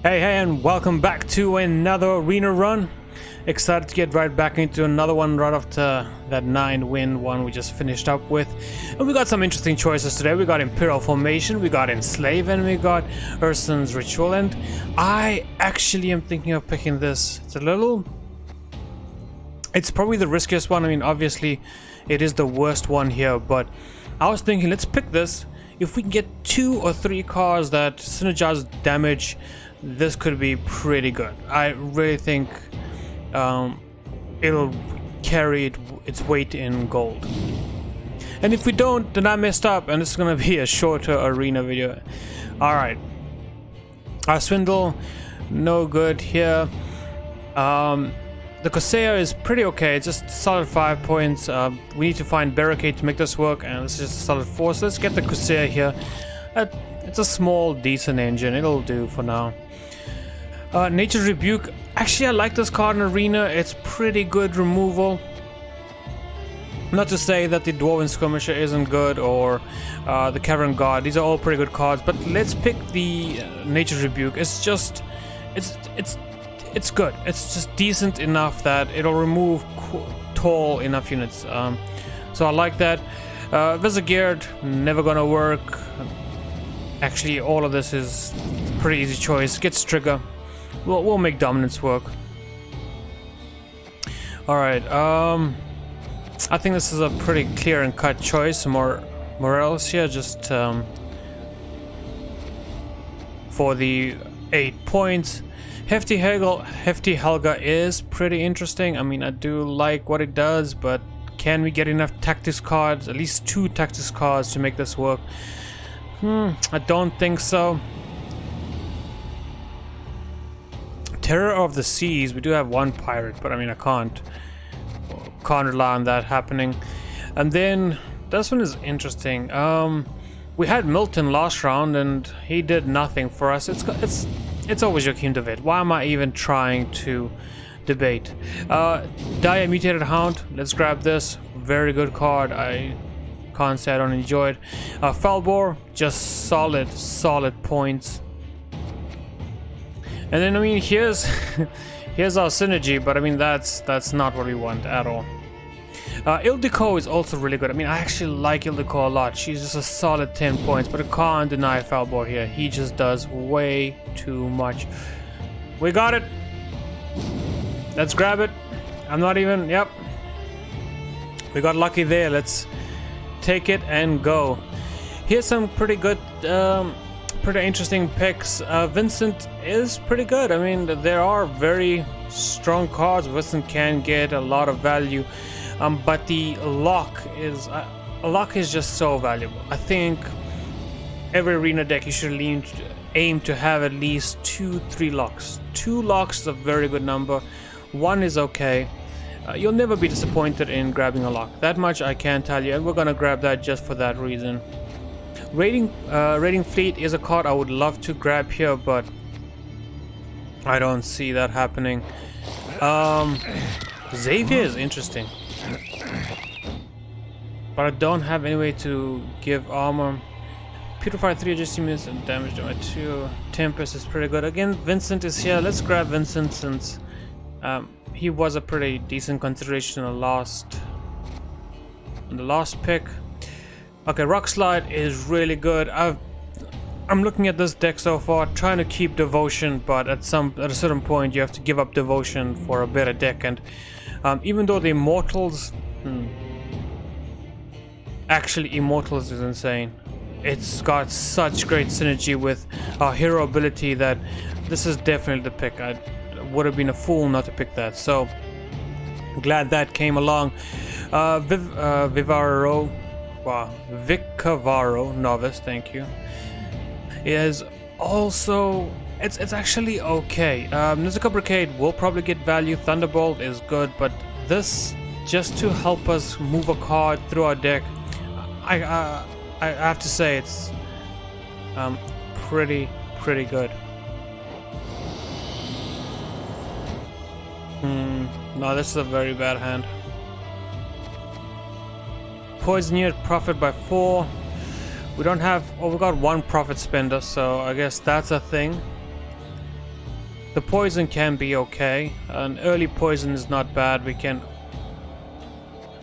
Hey, and welcome back to another arena run. Excited to get right back into another one right after that 9-win one we just finished up with. And we got some interesting choices today. We got Imperial Formation, we got Enslave, and we got Ursine's Ritual. And I actually am thinking of picking this. It's probably the riskiest one. I mean, obviously it is the worst one here, but I was thinking let's pick this. If we can get 2 or 3 cards that synergize damage, this could be pretty good. I really think it'll carry its weight in gold. And if we don't, then I messed up, and it's gonna be a shorter arena video. Alright. Our Swindle, no good here. The Corsair is pretty okay, it's just solid 5 points. We need to find Barricade to make this work, and this is just a solid 4. So let's get the Corsair here. It's a small, decent engine, it'll do for now. Nature's Rebuke. Actually, I like this card in Arena. It's pretty good removal. Not to say that the Dwarven Skirmisher isn't good, or the Cavern Guard. These are all pretty good cards, but let's pick the Nature's Rebuke. It's just, it's good. It's just decent enough that it'll remove tall enough units. So I like that. Visigeared, never gonna work. Actually, all of this is pretty easy choice. Gets Trigger. We'll make Dominance work. Alright, I think this is a pretty clear and cut choice. Morales here, just for the 8 points. Hefty Helga is pretty interesting. I mean, I do like what it does, but can we get enough tactics cards, at least 2 tactics cards to make this work? I don't think so. Terror of the Seas, we do have 1 pirate, but I mean, I can't rely on that happening. And then this one is interesting. We had Milton last round and he did nothing for us. It's always Joachim David. Why am I even trying to debate? Dire Mutated Hound, let's grab this. Very good card. I can't say I don't enjoy it. Falbor, just solid points. And then I mean, here's our synergy, but I mean that's not what we want at all. Ildiko is also really good. I mean, I actually like Ildiko a lot. She's just a solid 10 points, but I can't deny Falbor here. He just does way too much. We got it. Let's grab it. I'm not even. Yep. We got lucky there. Let's take it and go. Here's some pretty good. Pretty interesting picks. Vincent is pretty good. I mean, there are very strong cards. Vincent can get a lot of value, but the lock is just so valuable. I think every arena deck you should aim to have at least 2-3 locks. 2 locks is a very good number. 1 is okay. You'll never be disappointed in grabbing a lock. That much I can tell you, and we're gonna grab that just for that reason. Raiding Fleet is a card I would love to grab here, but I don't see that happening. Xavier is interesting, but I don't have any way to give armor. Purify 3 adjacent units and damage by 2. Tempest is pretty good. Again, Vincent is here. Let's grab Vincent since he was a pretty decent consideration on the last pick. Okay, Rock Slide is really good. I'm looking at this deck so far, trying to keep Devotion, but at a certain point you have to give up Devotion for a better deck. And even though the Immortals, actually Immortals is insane. It's got such great synergy with our hero ability that this is definitely the pick. I would have been a fool not to pick that. So glad that came along. Vicavaro Novice, thank you, is also it's actually okay. Nizuka Brigade will probably get value. Thunderbolt is good, but this just to help us move a card through our deck, I have to say it's pretty good. No, this is a very bad hand. Poisoneered Prophet by 4. We don't have, oh, we got 1 Prophet Spender, so I guess that's a thing. The poison can be okay. An early poison is not bad. We can...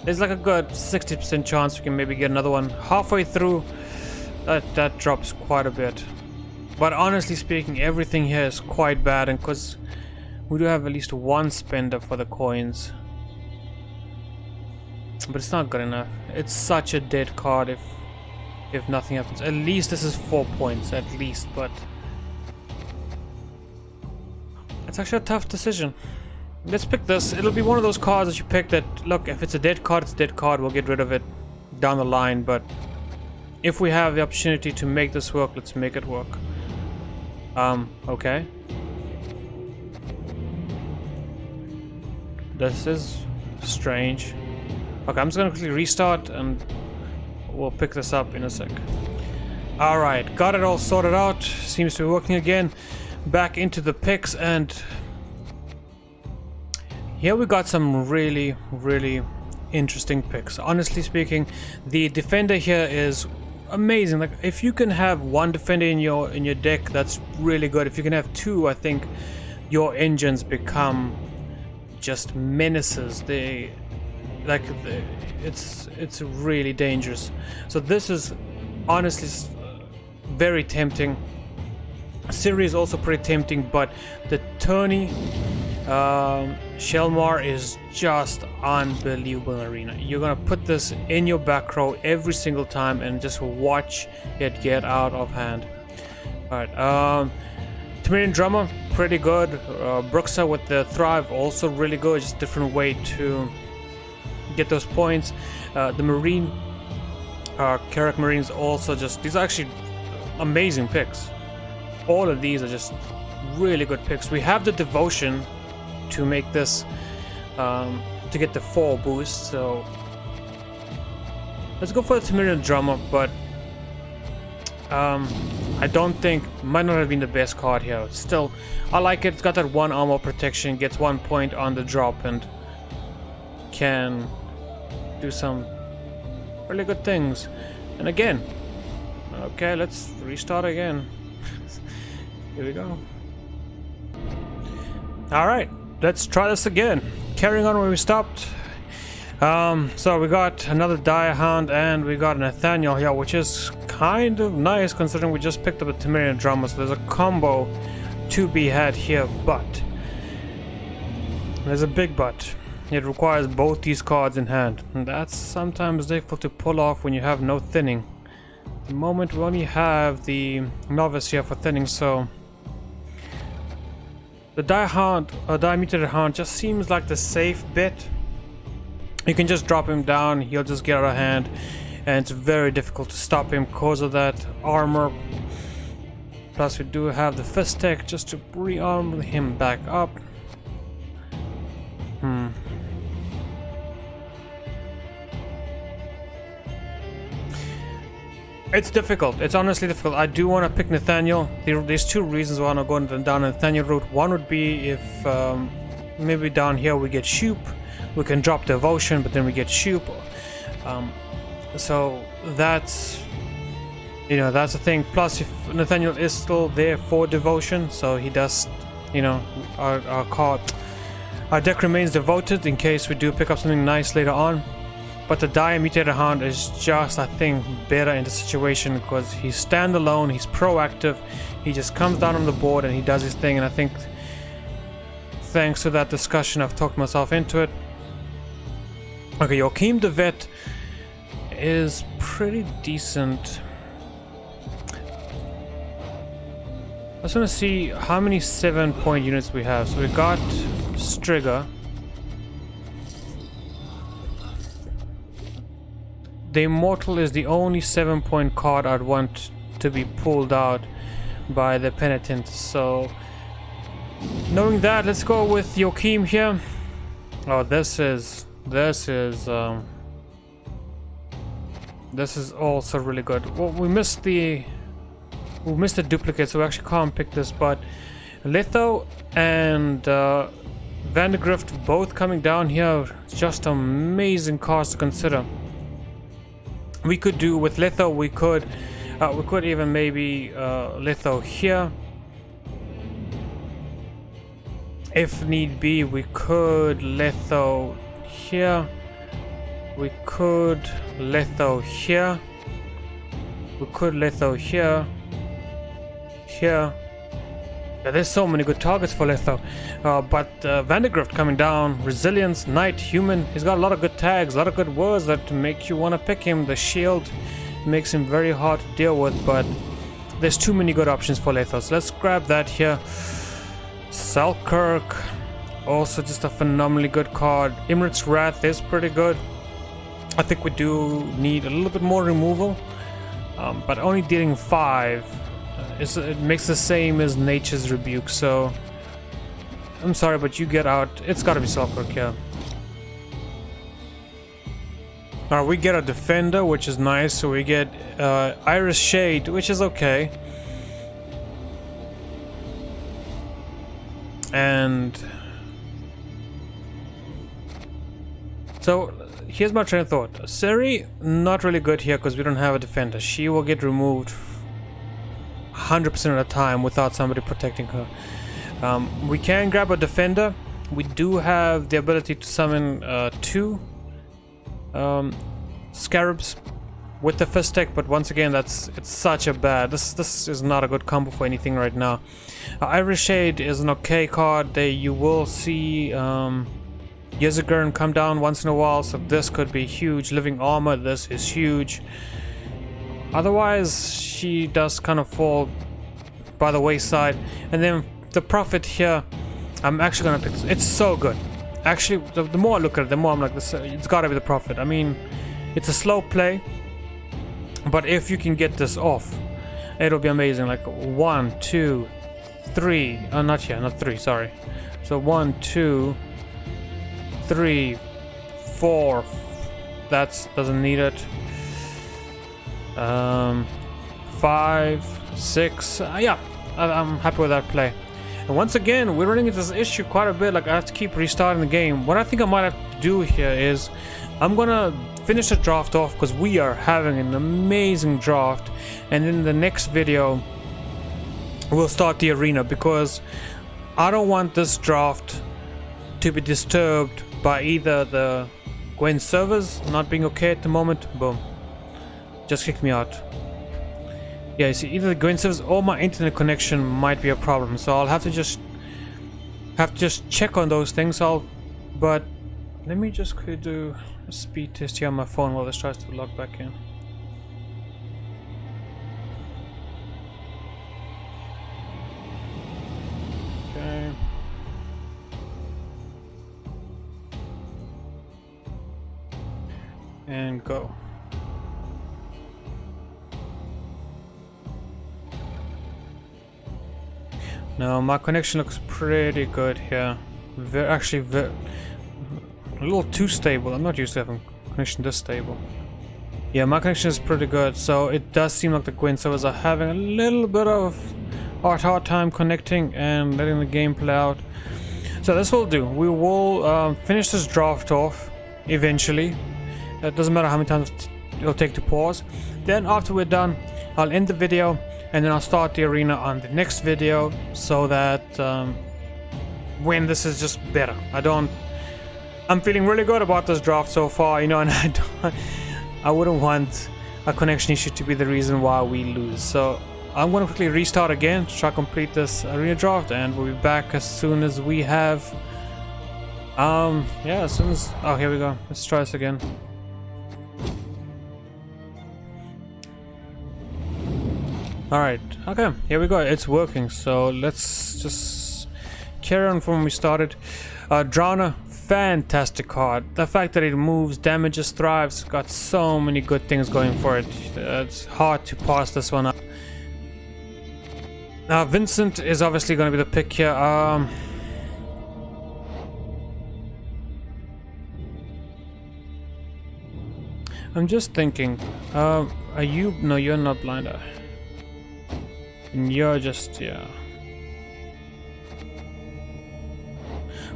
There's like a good 60% chance we can maybe get another one. Halfway through, that drops quite a bit. But honestly speaking, everything here is quite bad, and because we do have at least one spender for the coins. But it's not good enough. It's such a dead card if nothing happens. At least this is 4 points, at least, but... It's actually a tough decision. Let's pick this. It'll be one of those cards that you pick that, look, if it's a dead card, it's a dead card. We'll get rid of it down the line, but if we have the opportunity to make this work, let's make it work. Okay. This is strange. Okay, I'm just gonna quickly restart and we'll pick this up in a sec. Alright, got it all sorted out. Seems to be working again. Back into the picks, and here we got some really interesting picks. Honestly speaking, the defender here is amazing. Like, if you can have one defender in your deck, that's really good. If you can have two, I think your engines become just menaces. It's really dangerous. So this is honestly very tempting. Siri is also pretty tempting, but the Tony Shelmar is just unbelievable in Arena. You're gonna put this in your back row every single time and just watch it get out of hand. Alright, Tamarian Drummer, pretty good. Bruxa with the Thrive, also really good. Just different way to get those points. The Marine, Carrack Marines also just, these are actually amazing picks. All of these are just really good picks. We have the Devotion to make this, to get the 4 boost, so let's go for the Tamarian Drummer, but I don't think, might not have been the best card here. Still, I like it. It's got that 1 armor protection, gets 1 point on the drop, and can do some really good things. And again, okay, let's restart again. Here we go. Alright, let's try this again. Carrying on where we stopped. So we got another Direhound and we got Nathaniel here, which is kind of nice considering we just picked up a Tamarian Drummer. So there's a combo to be had here, but there's a big but. It requires both these cards in hand, and that's sometimes difficult to pull off when you have no thinning. At the moment we only have the Novice here for thinning, so the Diameter Hound just seems like the safe bet. You can just drop him down, he'll just get out of hand, and it's very difficult to stop him because of that armor. Plus we do have the Fist Tech just to re-armor him back up. It's difficult. It's honestly difficult. I do want to pick Nathaniel. There's 2 reasons why I'm not going down the Nathaniel route. One would be if maybe down here we get Shoop. We can drop Devotion, but then we get Shoop. So that's, you know, that's the thing. Plus, if Nathaniel is still there for Devotion, so he does, you know, our deck remains devoted in case we do pick up something nice later on. But the Diameter Hound is just, I think, better in the situation because he's standalone, he's proactive, he just comes down on the board and he does his thing, and I think thanks to that discussion I've talked myself into it. Okay, Joachim the Vet is pretty decent. I just want to see how many 7-point units we have. So we got Striga. The Immortal is the only 7-point card I'd want to be pulled out by the Penitent. So, knowing that, let's go with Joachim here. Oh, this is also really good. Well, we missed the duplicate, so we actually can't pick this. But Litho and Vandergrift both coming down here, just amazing cards to consider. We could do with Litho, we could even maybe Litho here. If need be, we could litho here. We could litho here. We could litho here. Here. Yeah, there's so many good targets for litho. But Vandergrift coming down. Resilience, Knight, Human. He's got a lot of good tags, a lot of good words that make you want to pick him. The shield makes him very hard to deal with, but there's too many good options for litho. So let's grab that here. Selkirk, also just a phenomenally good card. Imrit's Wrath is pretty good. I think we do need a little bit more removal, but only dealing 5 it makes the same as Nature's Rebuke, so I'm sorry, but you get out. It's gotta be Selkirk, yeah. Alright, we get a Defender, which is nice, so we get Iris Shade, which is okay. And so here's my train of thought. Siri, not really good here because we don't have a defender. She will get removed 100% of the time without somebody protecting her. We can grab a defender. We do have the ability to summon 2 scarabs with the fist tech, but once again, it's such a bad. This is not a good combo for anything right now. Iris Shade is an okay card. You will see Yezagurn come down once in a while, so this could be huge. Living Armor, this is huge. Otherwise, she does kind of fall by the wayside. And then the Prophet here, I'm actually gonna pick this. It's so good. Actually, the more I look at it, the more I'm like, it's gotta be the Prophet. I mean, it's a slow play, but if you can get this off, it'll be amazing. Like 1, 2, 3. Not here, not 3. Sorry. So 1, 2, 3, 4. That doesn't need it. 5, 6. Yeah, I'm happy with that play. And once again, we're running into this issue quite a bit. Like, I have to keep restarting the game. What I think I might have to do here is I'm gonna finish the draft off because we are having an amazing draft, and in the next video we'll start the arena because I don't want this draft to be disturbed by either the Gwent servers not being okay at the moment. Boom, just kicked me out. Yeah, you see, either the Gwent servers or my internet connection might be a problem, so I'll have to just check on those things. But let me just quickly do a speed test here on my phone while this tries to log back in. Okay. And go. Now my connection looks pretty good here. Actually, a little too stable. I'm not used to having connection this stable. Yeah, my connection is pretty good, so it does seem like the Gwent servers are having a little bit of hard time connecting and letting the game play out. So this will do. We will finish this draft off eventually. It doesn't matter how many times it'll take to pause. Then after we're done, I'll end the video and then I'll start the arena on the next video, so that when this is just better. I'm feeling really good about this draft so far, you know, and I wouldn't want a connection issue to be the reason why we lose. So I'm gonna quickly restart again to try to complete this arena draft, and we'll be back as soon as we have yeah, as soon as, oh, here we go. Let's try this again. Alright, okay, here we go. It's working, so let's just carry on from when we started. Drowner, fantastic card. The fact that it moves, damages, thrives, got so many good things going for it. It's hard to pass this one up. Now, Vincent is obviously going to be the pick here. I'm just thinking, are you... No, you're not blind. And you're just, yeah.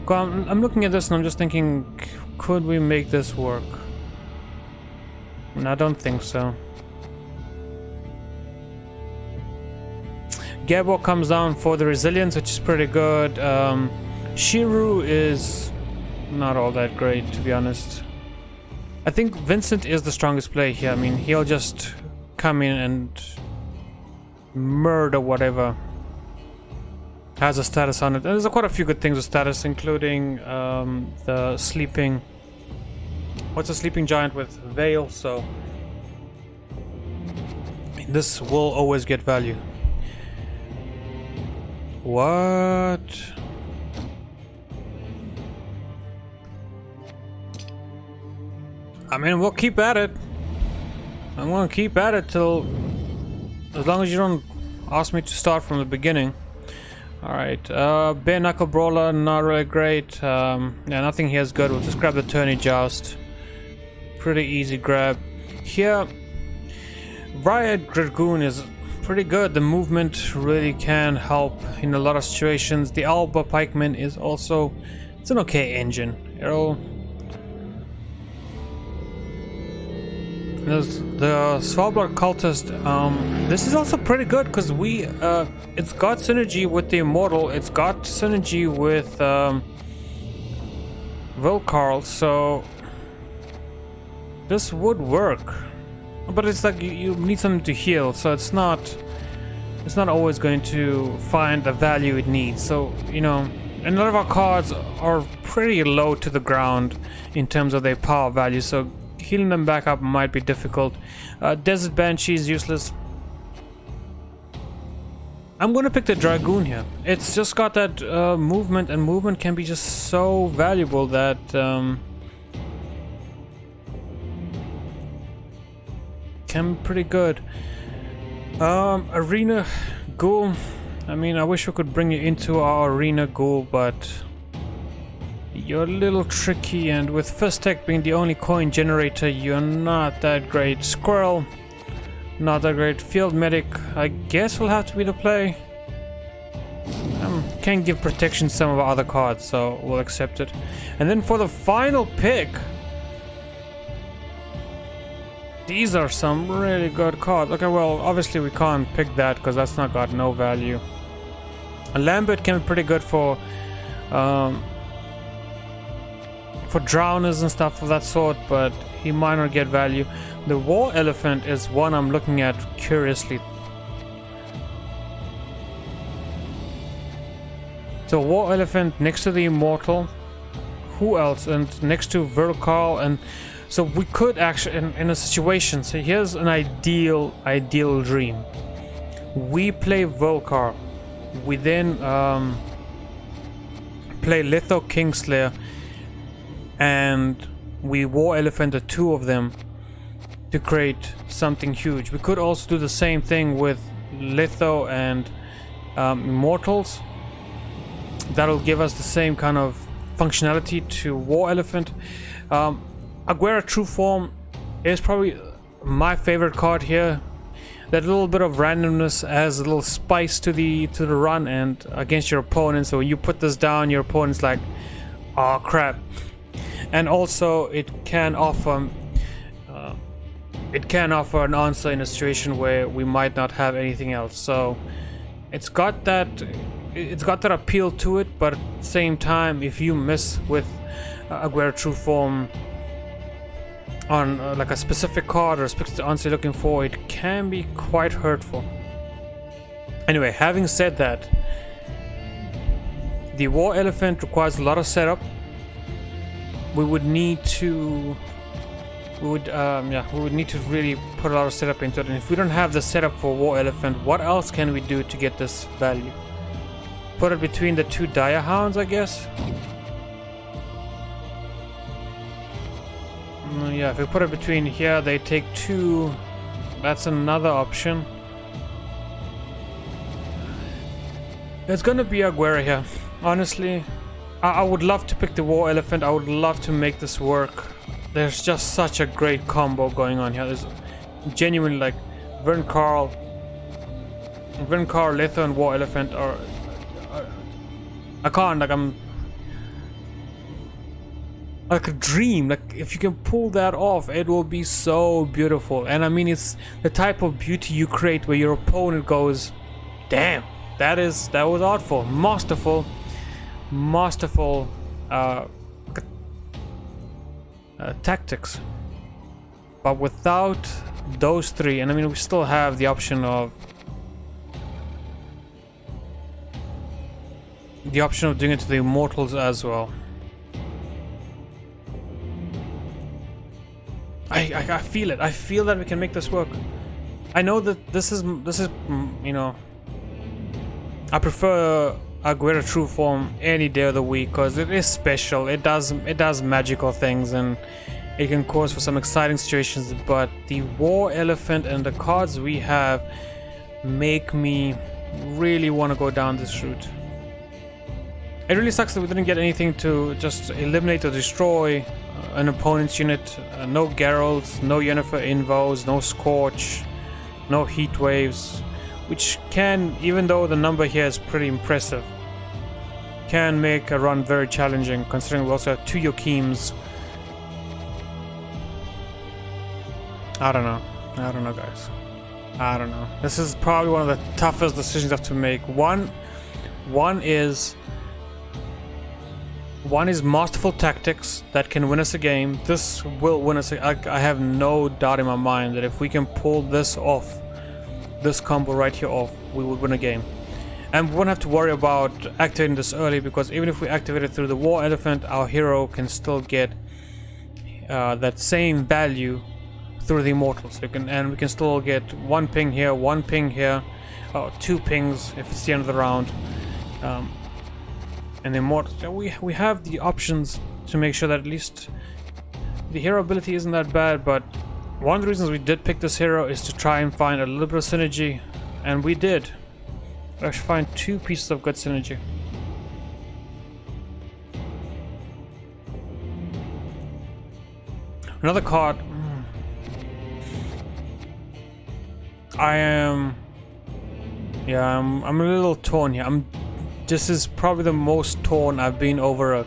I'm looking at this and I'm just thinking, could we make this work? And I don't think so. Gabor comes down for the resilience, which is pretty good. Shiru is not all that great, to be honest. I think Vincent is the strongest play here. I mean, he'll just come in and murder whatever has a status on it. And there's quite a few good things with status, including the sleeping... What's a sleeping giant with Veil, so... This will always get value. What? I mean, we'll keep at it. I'm gonna keep at it till... As long as you don't ask me to start from the beginning. Alright, Bare Knuckle Brawler, not really great. Yeah, nothing here is good. We'll just grab the Tourney Joust. Pretty easy grab. Here, Riot Dragoon is pretty good. The movement really can help in a lot of situations. The Alba Pikeman is also... It's an okay engine. There's the Svalbard Cultist. This is also pretty good because it's got synergy with the Immortal. It's got synergy with Volcarl, so this would work. But it's like you need something to heal, so it's not always going to find the value it needs. So, you know, and a lot of our cards are pretty low to the ground in terms of their power value, so healing them back up might be difficult. Desert Banshee is useless. I'm gonna pick the Dragoon here. It's just got that movement, and movement can be just so valuable that can be pretty good. Arena Ghoul. I mean, I wish we could bring you into our Arena Ghoul, but you're a little tricky, and with Fist Tech being the only coin generator, you're not that great. Squirrel, not that great. Field Medic, I guess will have to be the play. Can give protection to some of our other cards, so we'll accept it. And then for the final pick, these are some really good cards. Okay, well, obviously we can't pick that because that's not got no value. A Lambert can be pretty good for drowners and stuff of that sort, but he might not get value. The War Elephant is one I'm looking at curiously. So War Elephant next to the Immortal. Who else? And next to Volcarl. And so we could actually, in a situation, so here's an ideal dream. We play Volcarl. We then play Litho Kingslayer, and we War Elephant the two of them to create something huge. We could also do the same thing with Litho and Immortals. That'll give us the same kind of functionality to War Elephant. Aguera True Form is probably my favorite card here. That little bit of randomness adds a little spice to the run and against your opponent. So when you put this down, your opponent's like, oh crap. And also it can offer an answer in a situation where we might not have anything else. So it's got that appeal to it, but at the same time, if you miss with Aguera True Form on like a specific card or a specific answer you're looking for, it can be quite hurtful. Anyway, having said that, the War Elephant requires a lot of setup. We would need to really put a lot of setup into it, and if we don't have the setup for War Elephant, what else can we do to get this value? Put it between the two Dire Hounds, I guess. Yeah, if we put it between here, they take two. That's another option. It's gonna be Aguera here. Honestly, I would love to pick the War Elephant. I would love to make this work. There's just such a great combo going on here. There's genuinely like Volcarl, Litho, and War Elephant are. I can't, like, I'm like a dream. Like, if you can pull that off, it will be so beautiful. And I mean, it's the type of beauty you create where your opponent goes, damn, that was artful, masterful. masterful tactics. But without those three, and I mean, we still have the option of doing it to the immortals as well. I feel it. I feel that we can make this work. I know that this is you know, I prefer Aguera True Form any day of the week because it is special. It does magical things and it can cause for some exciting situations, but the War Elephant and the cards we have make me really want to go down this route. It really sucks that we didn't get anything to just eliminate or destroy an opponent's unit. No Geralts, no Yennefer Invos, no Scorch, no Heat Waves, which can, even though the number here is pretty impressive, can make a run very challenging considering we also have 2 Yokims. I don't know guys. I don't know. This is probably one of the toughest decisions I have to make. One is masterful tactics that can win us a game. This will win us I have no doubt in my mind that if we can pull this off, this combo right here off, we will win a game. And we won't have to worry about activating this early, because even if we activate it through the War Elephant, our hero can still get that same value through the immortals. We can still get 1 ping here, 1 ping here, 2 pings if it's the end of the round. And the immortals, we have the options to make sure that at least the hero ability isn't that bad. But one of the reasons we did pick this hero is to try and find a little bit of synergy, and we did. We actually find 2 pieces of good synergy. Another card. I'm a little torn here. This is probably the most torn I've been over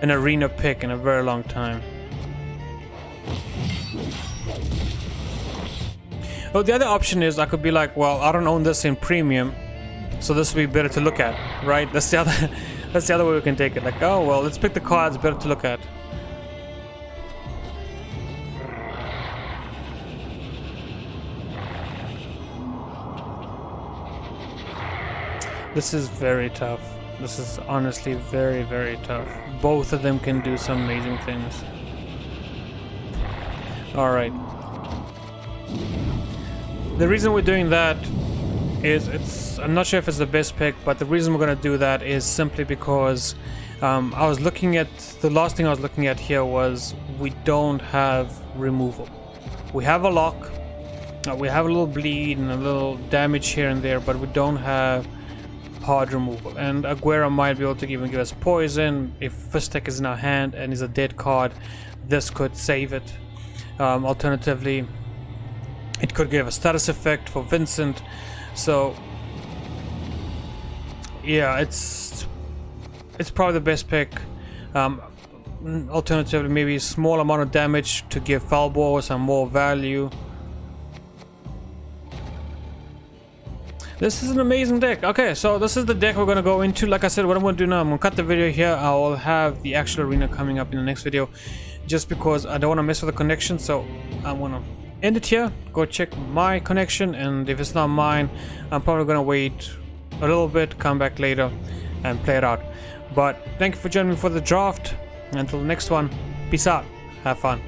an arena pick in a very long time. Well, the other option is I could be like, well, I don't own this in premium, so this would be better to look at, right? That's the other way we can take it. Like, oh well, let's pick the cards better to look at. This is very tough. This is honestly very, very tough. Both of them can do some amazing things. Alright. The reason we're doing that is, I'm not sure if it's the best pick, but the reason we're going to do that is simply because I was looking at, the last thing I was looking at here was we don't have removal. We have a lock, we have a little bleed and a little damage here and there, but we don't have hard removal. And Aguera might be able to even give us poison. If Fistek is in our hand and is a dead card, this could save it. Alternatively, it could give a status effect for Vincent. So yeah, it's probably the best pick. Alternatively, maybe a small amount of damage to give Falbor some more value. This is an amazing deck. Okay, so this is the deck we're going to go into. Like I said, what I'm going to do now, I'm going to cut the video here. I will have the actual arena coming up in the next video, just because I don't want to mess with the connection. So I'm going to end it here, go check my connection, and if it's not mine, I'm probably going to wait a little bit, come back later and play it out. But thank you for joining me for the draft. Until the next one, peace out, have fun.